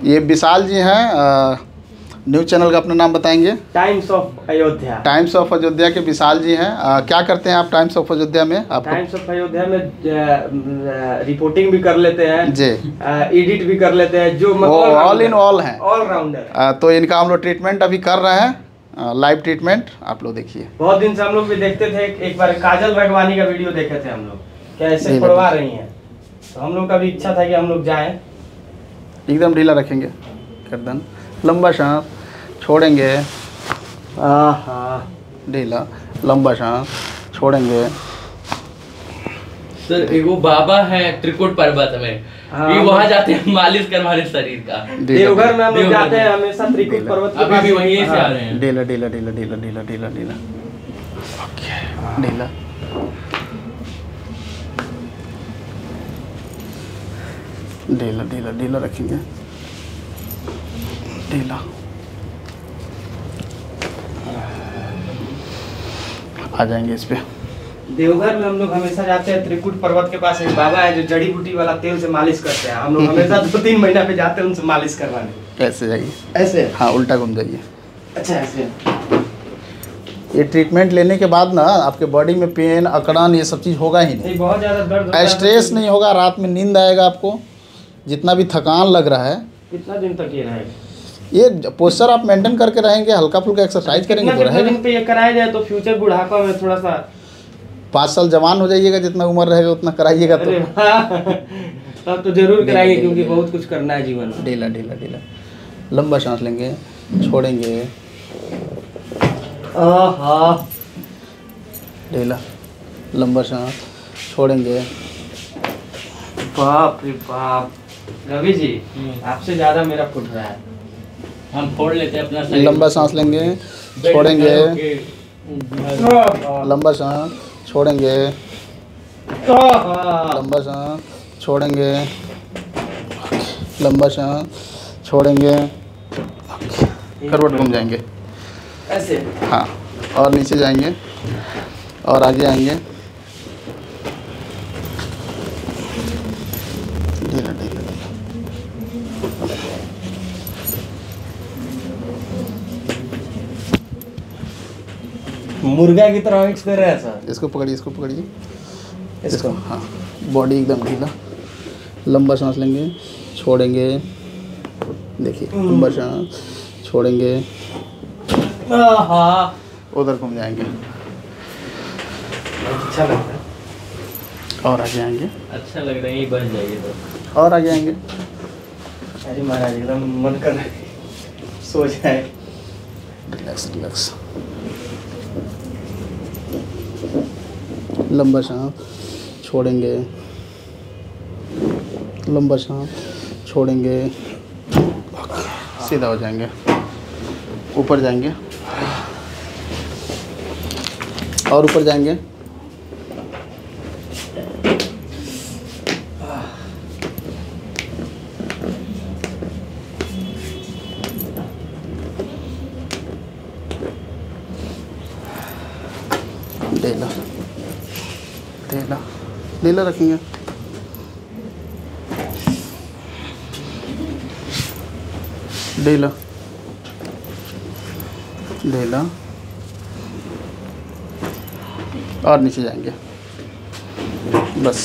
ये विशाल जी हैं, news channel का अपना नाम बताएंगे। Times of Ayodhya. Times of Ayodhya के विशाल जी हैं। क्या करते हैं आप टाइम्स ऑफ अयोध्या में? आप टाइम्स ऑफ अयोध्या में रिपोर्टिंग भी कर लेते हैं जी, एडिट भी कर लेते हैं, जो ऑल इन ऑल हैं, ऑलराउंडर। तो इनका हम लोग ट्रीटमेंट अभी कर रहे हैं, लाइव ट्रीटमेंट आप लोग देखिए। बहुत दिन से हम लोग भी देखते थे, एक बार काजल रगवानी का वीडियो देखे थे हम लोग, कैसे पड़वा रही हैं, तो हम लोग का भी इच्छा था कि हम लोग जाएं। एकदम ढीला रखेंगे गर्दन, लंबा सांस छोड़ेंगे, ढीला लंबा सांस छोड़ेंगे। सर एगो बाबा है त्रिकुट पर्वत में, ये वहाँ जाते हैं मालिश करवाने शरीर का। देवघर में हम लोग जाते हैं हमेशा त्रिकुट पर्वत के, अभी भी वहीं से आ रहे हैं। ढीला ढीला ढीला ढीला ढीला ढीला ढीला, ओके ढीला, ढीला ढीला ढीला रखेंगे, ढीला। आ जाएंगे इस पे। देवघर में हम लोग हमेशा जाते हैं, त्रिकुट पर्वत के पास एक बाबा है जो जड़ी बूटी वाला तेल से मालिश करते हैं। हम लोग हमेशा 2-3 महीना पे जाते हैं उनसे मालिश करवाने। ऐसे जाइए, ऐसे? हाँ उल्टा घूम जाइए। अच्छा ऐसे। ये ट्रीटमेंट लेने के बाद ना आपके बॉडी में पेन, अकड़न, ये सब चीज़ होगा ही नहीं। बहुत ज़्यादा दर्द होता है, स्ट्रेस नहीं होगा, रात में नींद आएगा आपको, जितना भी थकान लग रहा है। कितना दिन तक ये रहेगा? ये पोस्चर आप मेंटेन करके रहेंगे, हल्का फुल्का एक्सरसाइज करेंगे तो रहेगा। दिन पे ये कराया जाए तो फ्यूचर बुढ़ापा में थोड़ा सा 5 साल जवान हो जाइएगा, जितना उम्र रहेगा उतना कराइएगा तो। तब तो जरूर कराएंगे, क्योंकि बहुत कुछ करना है जीवन में। ढीला ढीला ढीला, लंबा सांस लेंगे, छोड़ेंगे, ढीला लंबा सांस छोड़ेंगे। बाप रे बाप, रवि जी आपसे ज्यादा मेरा फुट रहा है। हम फोड़ लेते हैं अपना। लंबा सांस लेंगे, छोड़ेंगे, लंबा सांस छोड़ेंगे, लंबा सांस छोड़ेंगे, लंबा सांस छोड़ेंगे, करवट घूम जाएंगे ऐसे। हाँ, और नीचे जाएंगे और आगे आएंगे, ढीला ढीला ढीला। मुर्गा की तरह मिक्स कर रहे हैं सर। इसको पकड़िए, इसको पकड़िए, इसको, हाँ। बॉडी एकदम ढीला, लंबा सांस लेंगे, छोड़ेंगे, देखिए लंबा सांस छोड़ेंगे, उधर घूम जाएंगे, अच्छा लगता है। और आगे आएंगे, अच्छा लग रहा है, ये बन जाएगी तो। और आगे आएंगे। अरे महाराज एकदम मन कर रहा है सो जाए। रिलैक्स रिलैक्स, लंबा सांस छोड़ेंगे, लंबा सांस छोड़ेंगे, सीधा हो जाएंगे, ऊपर जाएंगे और ऊपर जाएंगे, ढीला ढीला ढीला रखेंगे, ढीला ढीला, और नीचे जाएंगे, बस।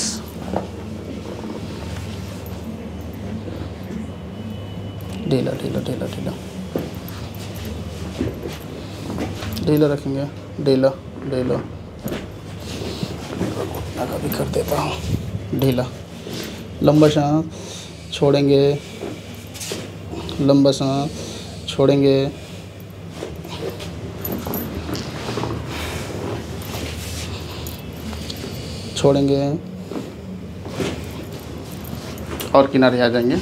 ढीला ढीला ढीला ढीला ढीला रखेंगे, ढीला ढीला, घुटना का भी कर देता हूँ, ढीला। लंबा सांस छोड़ेंगे, लंबा सांस छोड़ेंगे, छोड़ेंगे और किनारे आ जाएंगे,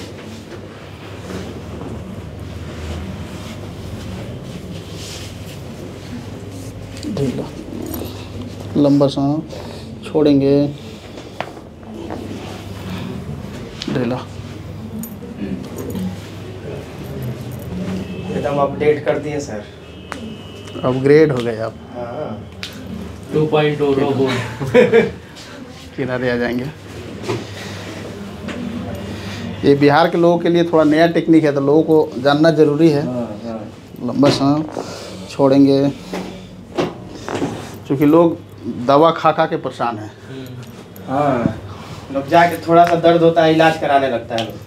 ढीला लंबा सांस छोड़ेंगे, ढीला। एकदम अपडेट कर दिए सर, अपग्रेड हो गए आप। हाँ 2.0 रोबोट। किनारे आ जाएंगे। ये बिहार के लोगों के लिए थोड़ा नया टेक्निक है, तो लोगों को जानना जरूरी है। लंबा सांस छोड़ेंगे, क्योंकि लोग दवा खा खा के परेशान हैं। हाँ, लोग जाके थोड़ा सा दर्द होता है इलाज कराने लगता है लोग।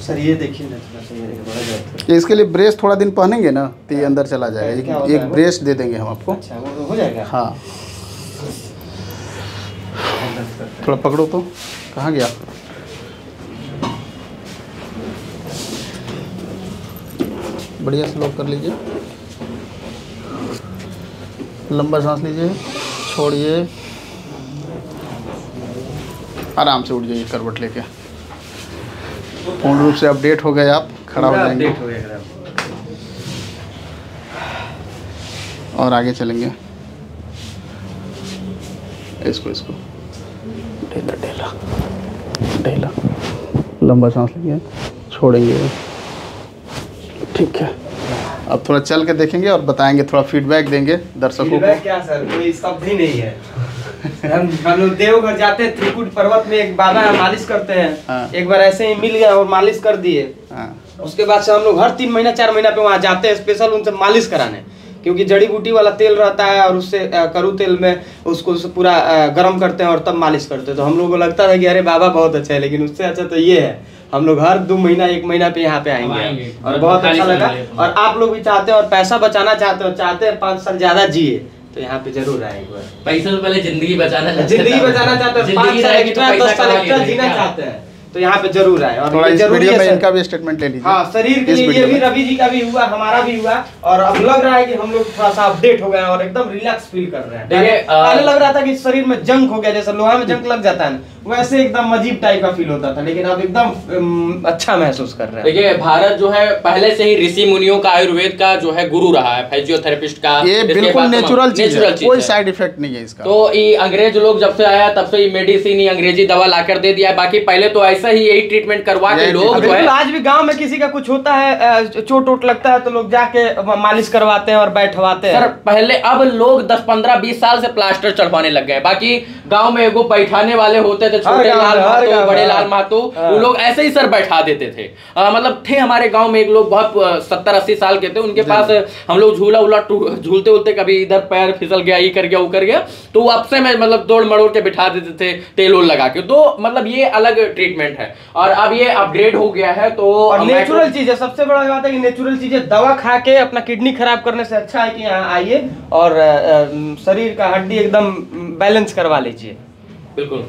सर ये देखिए ना, थोड़ा सा ये बड़ा दर्द है। इसके लिए ब्रेस थोड़ा दिन पहनेंगे ना तो ये अंदर चला जाएगा। क्या होता एक है वो? ब्रेस दे देंगे हम आपको। अच्छा, वो हो जाएगा। हाँ, थोड़ा पकड़ो तो, कहाँ गया? बढ़िया से लॉक कर लीजिए। लंबा सांस लीजिए, छोड़िए, आराम से उठ जाइए करवट लेके। पूर्ण रूप से अपडेट हो गए आप, खड़ा हो जाएंगे अपडेट हो गया। और आगे चलेंगे। इसको ढेला ढेला ढेला, लंबा सांस लेंगे, छोड़ेंगे। ठीक है, अब थोड़ा चल के देखेंगे और बताएंगे, थोड़ा फीडबैक देंगे दर्शकों को। फीडबैक क्या सर, कोई शब्द ही नहीं है। हम लोग देवघर जाते हैं, त्रिकुट पर्वत में एक बाबा है, मालिश करते हैं। हाँ। एक बार ऐसे ही मिल गया और मालिश कर दिए। हाँ, उसके बाद से हम लोग हर 3 महीना 4 महीना पे वहाँ जाते हैं स्पेशल उनसे मालिश कराने, क्योंकि जड़ी बूटी वाला तेल रहता है और उससे करू तेल में उसको पूरा गर्म करते हैं और तब मालिश करते हैं। तो हम लोग को लगता था कि अरे बाबा बहुत अच्छा है, लेकिन उससे अच्छा तो ये है। हम लोग हर 2 महीना 1 महीना पे यहाँ पे आएंगे और बहुत अच्छा लगा। और आप लोग भी चाहते हैं और पैसा बचाना चाहते हो, चाहते हैं 5 साल ज्यादा जिए, तो यहाँ पे जरूर आए एक बार। पैसे से पहले जिंदगी बचाना चाहते जिंदगी बचाना चाहते हैं, 5 साल एक्स्ट्रा 10 साल एक्स्ट्रा जीना चाहते हैं, तो यहाँ पे जरूर आए। और थोड़ा ये इस जरूरी वीडियो है में सर। इनका भी स्टेटमेंट ले लीजिए। हाँ, शरीर के इस लिए वीडियो ये भी में। रवि जी का भी हुआ, हमारा भी हुआ, और अब लग रहा है कि हम लोग थोड़ा सा अपडेट हो गए हैं और एकदम रिलैक्स फील कर रहे हैं। देखिए, पहले लग रहा था कि शरीर में जंग हो गया, जैसे लोहा में जंग लग जाता है ना, वैसे एकदम अजीब टाइप का फील होता था, लेकिन अब एकदम अच्छा महसूस कर रहे हैं। देखिए, भारत जो है पहले से ही ऋषि मुनियों का, आयुर्वेद का जो है गुरु रहा है, फिजियोथेरेपिस्ट का। ये इसके बिल्कुल बाद नेचुरल चीज है, कोई है। साइड इफेक्ट नहीं है इसका। तो ये अंग्रेज लोग जब से आया तब से ये मेडिसिन, ये अंग्रेजी दवा लाकर दे दिया है। बाकी पहले तो ऐसा ही यही ट्रीटमेंट करवा के लोग जो है, बिल्कुल, आज भी गांव में किसी का कुछ होता है, चोट वोट लगता है, तो लोग जाके मालिश करवाते हैं और बैठवाते हैं। सर पहले, अब लोग 10, 15, 20 साल से प्लास्टर चढ़वाने लग गए। बाकी गांव में एगो बैठाने वाले होते थे, छोटे लाल महतो, बड़े लाल महतो, वो लोग ऐसे ही सर बैठा देते थे। मतलब थे हमारे गांव में एक लोग, बहुत 70-80 साल के थे, उनके पास हम लोग झूला उला झूलते उलते, कभी इधर पैर फिसल गया, ये कर गया, वो कर गया, तो वो अब से में मतलब दौड़ मड़ोड़ के बिठा देते थे तेल उल लगा के। तो मतलब ये अलग ट्रीटमेंट है और अब ये अपग्रेड हो गया है। तो और नेचुरल चीज है, सबसे बड़ा बात है कि नेचुरल चीजें, दवा खा के अपना किडनी खराब करने से अच्छा है कि यहाँ आइए और शरीर का हड्डी एकदम बैलेंस करवा लीजिए। बिल्कुल।